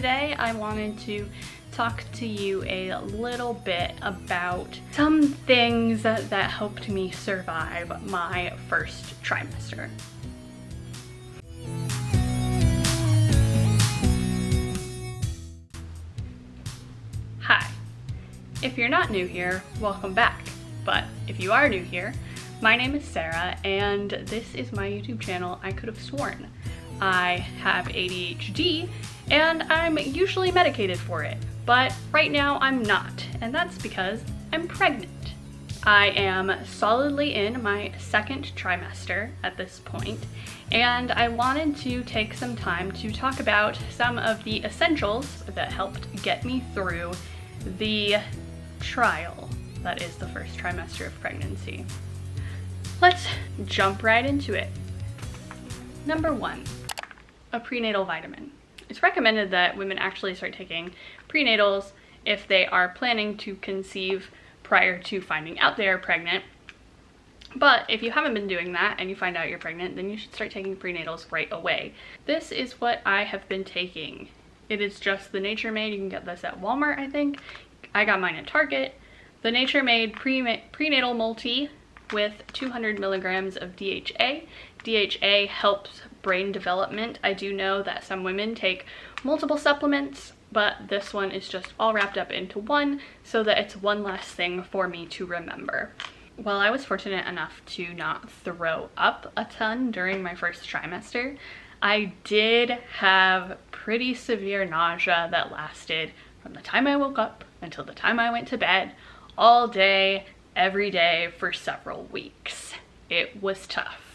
Today I wanted to talk to you a little bit about some things that helped me survive my first trimester. Hi, if you're not new here, welcome back. But if you are new here, my name is Sarah and this is my YouTube channel. I could have sworn. I have ADHD and I'm usually medicated for it, but right now I'm not, and that's because I'm pregnant. I am solidly in my second trimester at this point, and I wanted to take some time to talk about some of the essentials that helped get me through the trial that is the first trimester of pregnancy. Let's jump right into it. Number 1, a prenatal vitamin. It's recommended that women actually start taking prenatals if they are planning to conceive prior to finding out they are pregnant. But if you haven't been doing that and you find out you're pregnant, then you should start taking prenatals right away. This is what I have been taking. It is just the Nature Made. You can get this at Walmart, I think. I got mine at Target. The Nature Made prenatal multi with 200 milligrams of DHA. DHA helps brain development. I do know that some women take multiple supplements, but this one is just all wrapped up into one so that it's one less thing for me to remember. While I was fortunate enough to not throw up a ton during my first trimester, I did have pretty severe nausea that lasted from the time I woke up until the time I went to bed, all day, every day for several weeks. It was tough.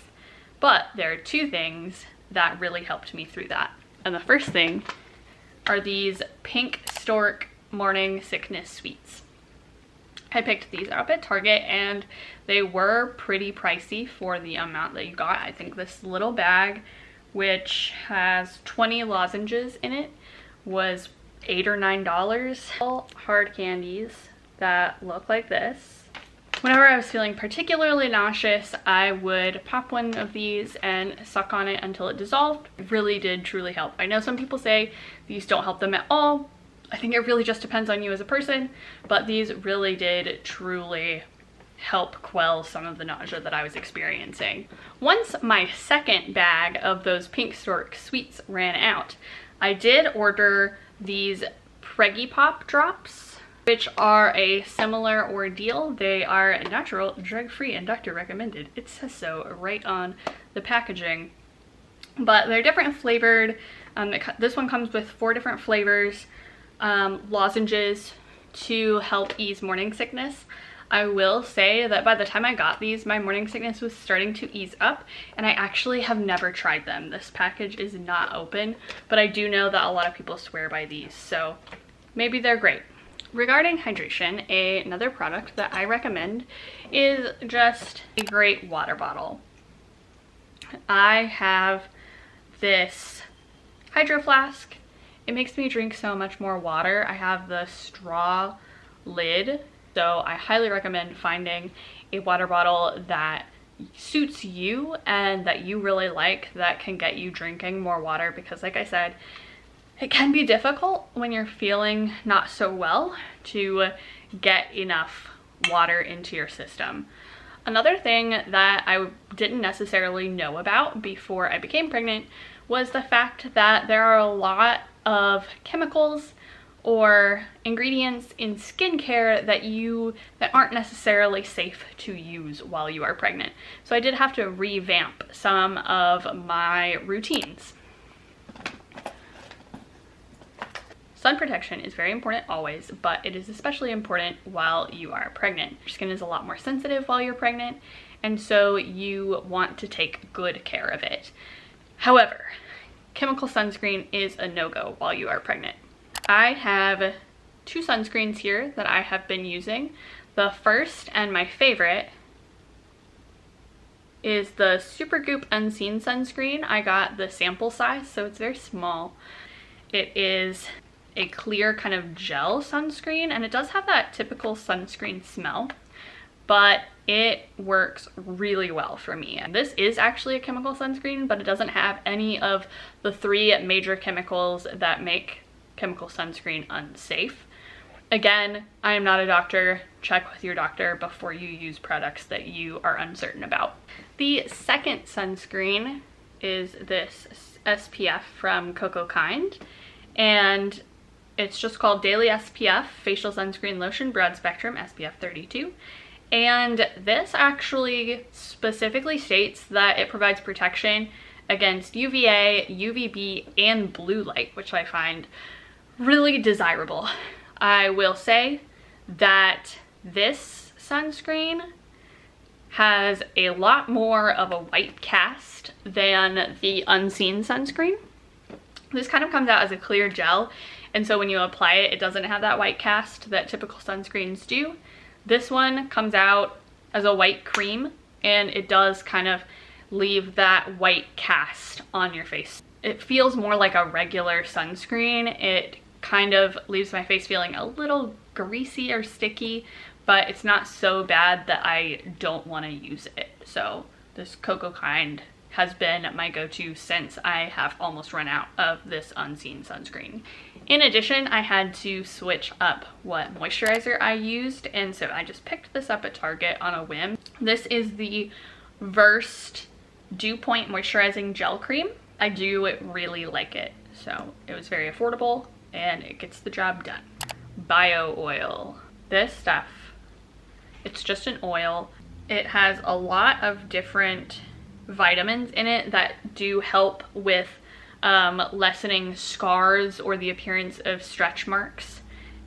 But there are two things that really helped me through that. And the first thing are these Pink Stork morning sickness sweets. I picked these up at Target and they were pretty pricey for the amount that you got. I think this little bag, which has 20 lozenges in it, was $8 or $9. All hard candies that look like this. Whenever I was feeling particularly nauseous, I would pop one of these and suck on it until it dissolved. It really did truly help. I know some people say these don't help them at all. I think it really just depends on you as a person, but these really did truly help quell some of the nausea that I was experiencing. Once my second bag of those Pink Stork sweets ran out, I did order these Preggy Pop drops, which are a similar ordeal. They are natural, drug-free, and doctor recommended. It says so right on the packaging. But they're different flavored. This one comes with 4 different flavors, lozenges to help ease morning sickness. I will say that by the time I got these, my morning sickness was starting to ease up, and I actually have never tried them. This package is not open, but I do know that a lot of people swear by these, so maybe they're great. Regarding hydration, another product that I recommend is just a great water bottle. I have this Hydro Flask. It makes me drink so much more water. I have the straw lid, so I highly recommend finding a water bottle that suits you and that you really like, that can get you drinking more water, because like I said, it can be difficult when you're feeling not so well to get enough water into your system. Another thing that I didn't necessarily know about before I became pregnant was the fact that there are a lot of chemicals or ingredients in skincare that aren't necessarily safe to use while you are pregnant. So I did have to revamp some of my routines. Sun protection is very important always, but it is especially important while you are pregnant. Your skin is a lot more sensitive while you're pregnant, and so you want to take good care of it. However, chemical sunscreen is a no-go while you are pregnant. I have 2 sunscreens here that I have been using. The first and my favorite is the Supergoop Unseen sunscreen. I got the sample size, so it's very small. It is a clear kind of gel sunscreen, and it does have that typical sunscreen smell, but it works really well for me. And this is actually a chemical sunscreen, but it doesn't have any of the 3 major chemicals that make chemical sunscreen unsafe. Again, I am not a doctor. Check with your doctor before you use products that you are uncertain about. The second sunscreen is this SPF from Cocokind, and it's just called Daily SPF Facial Sunscreen Lotion Broad Spectrum SPF 32. And this actually specifically states that it provides protection against UVA, UVB, and blue light, which I find really desirable. I will say that this sunscreen has a lot more of a white cast than the Unseen sunscreen. This kind of comes out as a clear gel, and so when you apply it, it doesn't have that white cast that typical sunscreens do. This one comes out as a white cream, and it does kind of leave that white cast on your face. It feels more like a regular sunscreen. It kind of leaves my face feeling a little greasy or sticky, but it's not so bad that I don't want to use it. So this Cocokind has been my go-to since I have almost run out of this Unseen sunscreen. In addition, I had to switch up what moisturizer I used, and so I just picked this up at Target on a whim. This is the Versed Dew Point Moisturizing Gel Cream. I do really like it. So it was very affordable and it gets the job done. Bio oil. This stuff, it's just an oil. It has a lot of different vitamins in it that do help with lessening scars or the appearance of stretch marks.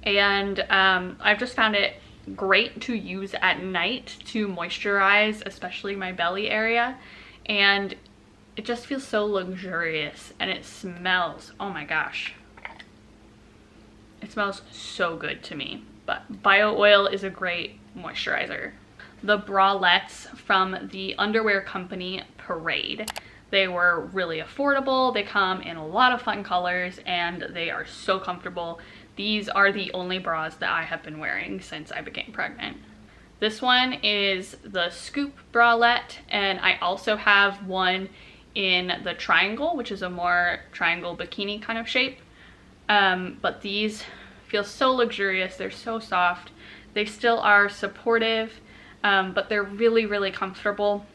And I've just found it great to use at night to moisturize, especially my belly area. And it just feels so luxurious, and it smells, oh my gosh. It smells so good to me. But bio oil is a great moisturizer. The bralettes from the underwear company Parade. They were really affordable. They come in a lot of fun colors and they are so comfortable. These are the only bras that I have been wearing since I became pregnant. This one is the Scoop bralette, and I also have one in the triangle, which is a more triangle bikini kind of shape. But these feel so luxurious. They're so soft. They still are supportive, but they're really, really comfortable.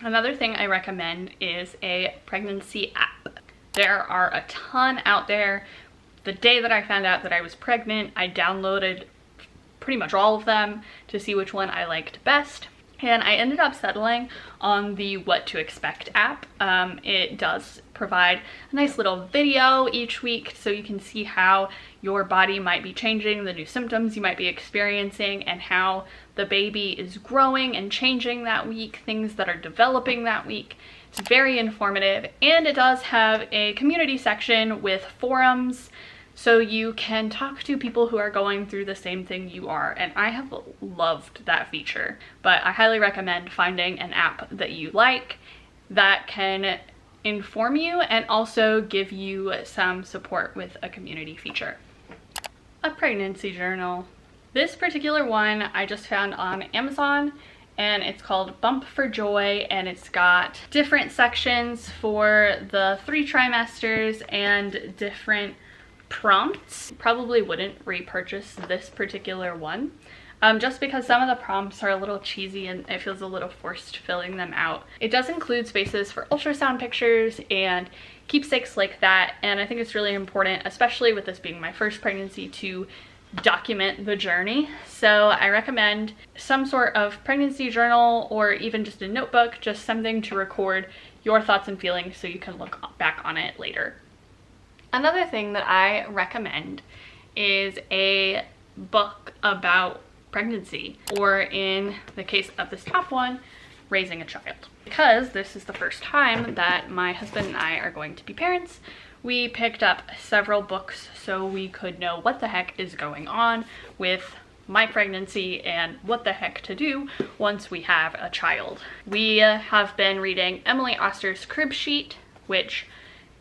Another thing I recommend is a pregnancy app. There are a ton out there. The day that I found out that I was pregnant, I downloaded pretty much all of them to see which one I liked best. And I ended up settling on the What to Expect app. It does provide a nice little video each week so you can see how your body might be changing, the new symptoms you might be experiencing, and how the baby is growing and changing that week, things that are developing that week. It's very informative, and it does have a community section with forums so you can talk to people who are going through the same thing you are, and I have loved that feature. But I highly recommend finding an app that you like that can inform you and also give you some support with a community feature. A pregnancy journal. This particular one I just found on Amazon, and it's called Bump for Joy, and it's got different sections for the 3 trimesters and different prompts. Probably wouldn't repurchase this particular one just because some of the prompts are a little cheesy and it feels a little forced filling them out. It does include spaces for ultrasound pictures and keepsakes like that, and I think it's really important, especially with this being my first pregnancy, to document the journey. So I recommend some sort of pregnancy journal or even just a notebook, just something to record your thoughts and feelings so you can look back on it later. Another thing that I recommend is a book about pregnancy, or in the case of this top one, raising a child. Because this is the first time that my husband and I are going to be parents, we picked up several books so we could know what the heck is going on with my pregnancy and what the heck to do once we have a child. We have been reading Emily Oster's Crib Sheet, which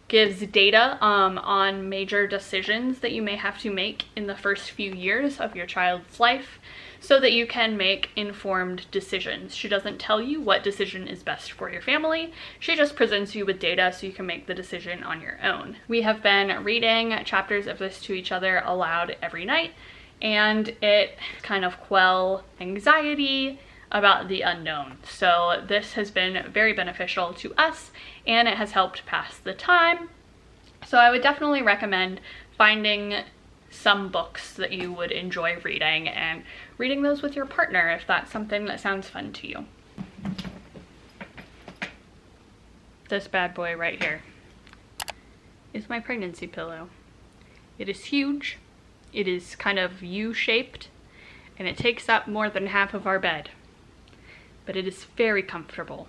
gives data on major decisions that you may have to make in the first few years of your child's life so that you can make informed decisions. She doesn't tell you what decision is best for your family. She just presents you with data so you can make the decision on your own. We have been reading chapters of this to each other aloud every night, and it kind of quell anxiety about the unknown. So this has been very beneficial to us, and it has helped pass the time. So I would definitely recommend finding some books that you would enjoy reading and reading those with your partner if that's something that sounds fun to you. This bad boy right here is my pregnancy pillow. It is huge, it is kind of U-shaped, and it takes up more than half of our bed, but it is very comfortable.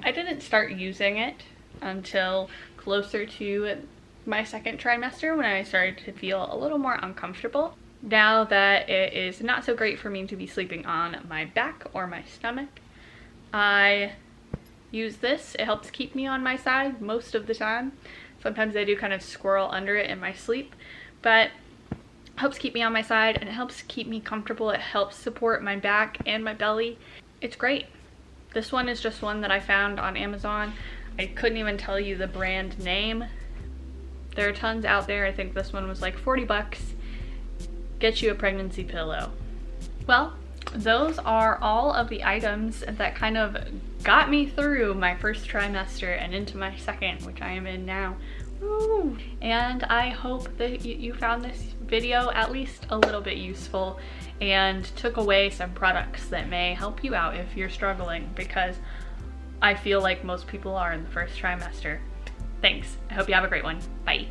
I didn't start using it until closer to my second trimester when I started to feel a little more uncomfortable. Now that it is not so great for me to be sleeping on my back or my stomach, I use this. It helps keep me on my side most of the time. Sometimes I do kind of squirrel under it in my sleep, but it helps keep me on my side and it helps keep me comfortable. It helps support my back and my belly. It's great. This one is just one that I found on Amazon. I couldn't even tell you the brand name. There are tons out there. I think this one was like 40 bucks. Get you a pregnancy pillow. Well, those are all of the items that kind of got me through my first trimester and into my second, which I am in now. Woo! And I hope that you found this video at least a little bit useful and took away some products that may help you out if you're struggling, because I feel like most people are in the first trimester. Thanks. I hope you have a great one. Bye.